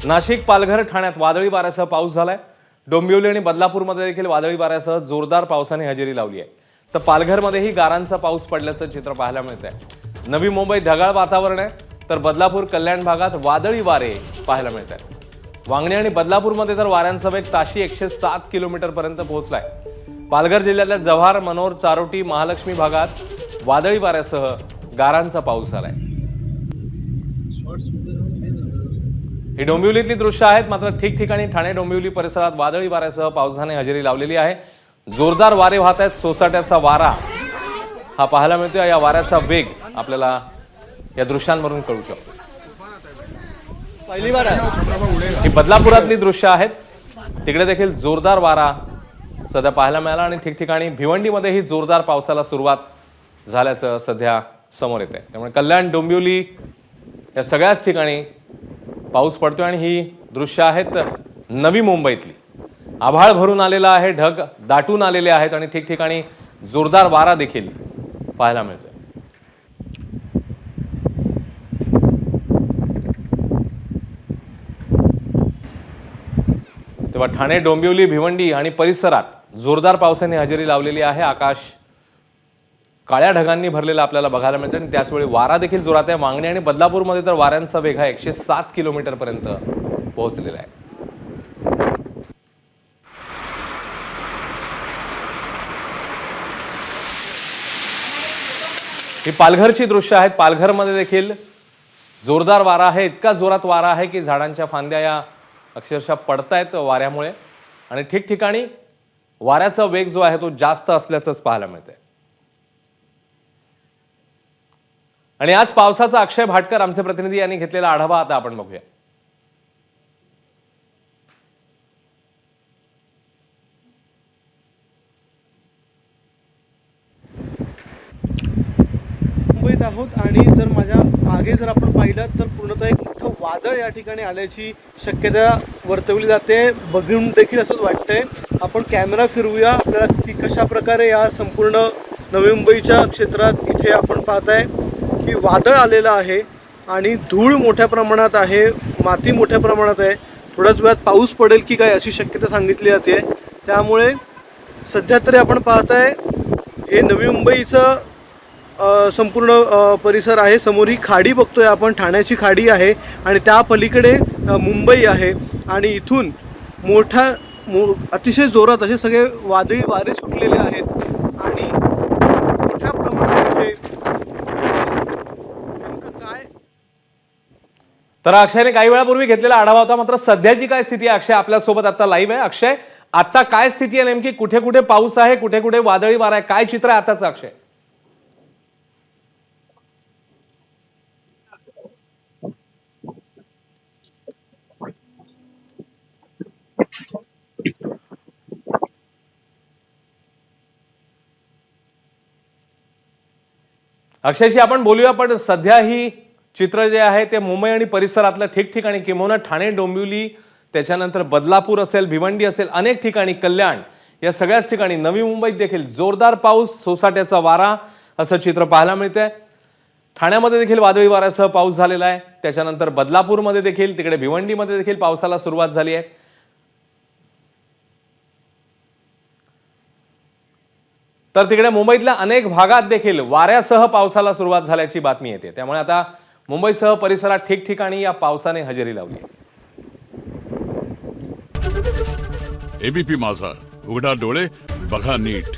नाशिक, पालघर, ठाण्यात वादळी वाऱ्यासह पाऊस झालाय। डोंबिवली आणि बदलापूरमध्ये देखील वादळी वाऱ्यासह जोरदार पावसाने हजेरी लावली आहे। तर पालघरमध्येही गारांचा पाऊस पडल्याचं चित्र पाहायला मिळतंय। नवी मुंबई ढगाळ वातावरण आहे, तर बदलापूर, कल्याण भागात वादळी वारे पाहायला मिळत आहेत। वांगणी आणि बदलापूरमध्ये तर वाऱ्यांचा वेग ताशी 107 किलोमीटर पर्यंत पोहोचलाय। पालघर जिल्ह्यातल्या जव्हार, मनोर, चारोटी, महालक्ष्मी भागात वादळी वाऱ्यासह गारांचा पाऊस झालाय। ही डोंबिवलीतली दृश्य आहेत, मात्र ठिकठिकाणी ठाणे, डोंबिवली परिसरात वादळी वाऱ्यासह पावसाने हजेरी लावलेली आहे। जोरदार वारे वाहत आहेत। सोसाट्याचा वारा हा पाहायला मिळतोय। या वाऱ्याचा वेग आपल्याला या दृश्यांवरून कळू शकतो। पहिली बार आहे ही बदलापुरातली दृश्य आहेत, तिकडे देखील जोरदार वारा सध्या पाहायला मिळाला आणि ठिकठिकाणी भिवंडीमध्येही जोरदार पावसाला सुरुवात झाल्याचं सध्या समोर येत आहे। त्यामुळे कल्याण, डोंबिवली या सगळ्याच ठिकाणी पाऊस पडतोय आणि ही दृश्य आहेत नवी मुंबईतली। आभाळ भरून आलेला आहे, ढग दाटून आलेले आहेत आणि ठिकठिकाणी जोरदार वारा देखील पाहायला मिळतोय। तेव्हा ठाणे, डोंबिवली, भिवंडी आणि परिसरात जोरदार पावसाने हजेरी लावलेली आहे। आकाश काळ्या ढगांनी भरलेला आपल्याला बघायला मिळतं आणि त्याचवेळी वारा देखील जोरात आहे। वांगणी आणि बदलापूरमध्ये तर वाऱ्यांचा वेग हा 107 किलोमीटर पर्यंत पोहोचलेला आहे। ही पालघरची दृश्य आहेत। पालघरमध्ये देखील जोरदार वारा आहे। इतका जोरात वारा आहे की झाडांच्या फांद्या या अक्षरशः पडतायत वाऱ्यामुळे आणि ठिकठिकाणी वाऱ्याचा वेग जो आहे तो जास्त असल्याचंच पाहायला मिळतंय। आणि आज पावसाचा अक्षय भाटकर आमचे प्रतिनिधी यांनी घेतलेला आढावा आता आपण बघूया। मुंबईत आहोत आणि जर माझ्या मागे जर आपण पाहिलं तर पूर्णतः एक मोठं वादळ या ठिकाणी आल्याची शक्यता वर्तवली जाते। बघून देखील असंच वाटतंय। आपण कॅमेरा फिरवूया आपल्याला की कशा प्रकारे या संपूर्ण नवी मुंबईच्या क्षेत्रात इथे आपण पाहताय की वादळ आलेलं आहे आणि धूळ मोठ्या प्रमाणात आहे, माती मोठ्या प्रमाणात आहे। थोड्याच वेळात पाऊस पडेल की काय अशी शक्यता सांगितली जाते। त्यामुळे सध्या तरी आपण पाहताय हे नवी मुंबईचं संपूर्ण परिसर आहे। समोर ही खाडी बघतोय आपण, ठाण्याची खाडी आहे आणि त्या पलीकडे मुंबई आहे आणि इथून अतिशय जोरात असे सगळे वादळी वारे सुटलेले आहेत आणि मोठ्या प्रमाणात इथे काय। तर अक्षयने काही वेळापूर्वी घेतलेला आढावा होता, मात्र सध्याची काय स्थिती आहे अक्षय आपल्यासोबत आता लाईव्ह आहे। अक्षय, आता काय स्थिती आहे नेमकी? कुठे कुठे पाऊस आहे, कुठे कुठे वादळी वारा आहे, काय चित्र आहे आताचं अक्षय? अक्षयशी आपण बोलूया, पण सध्या ही चित्र जे आहे ते मुंबई आणि परिसरातलं ठिकठिकाणी किंवा ठाणे, डोंबिवली, त्याच्यानंतर बदलापूर असेल, भिवंडी असेल, अनेक ठिकाणी, कल्याण या सगळ्याच ठिकाणी, नवी मुंबईत देखील जोरदार पाऊस, सोसाट्याचा वारा असं चित्र पाहायला मिळतंय। ठाण्यामध्ये देखील वादळी वाऱ्यासह पाऊस झालेला आहे। त्याच्यानंतर बदलापूरमध्ये देखील, तिकडे भिवंडीमध्ये देखील पावसाला सुरुवात झाली आहे। तर तिकडे मुंबईतल्या अनेक भागात देखील वाऱ्यासह पावसाला सुरुवात झाल्याची बातमी येते। त्यामुळे आता मुंबईसह परिसरात ठिकठिकाणी या पावसाने हजेरी लावली आहे। एबीपी माझा, उघडा डोळे बघा नीट।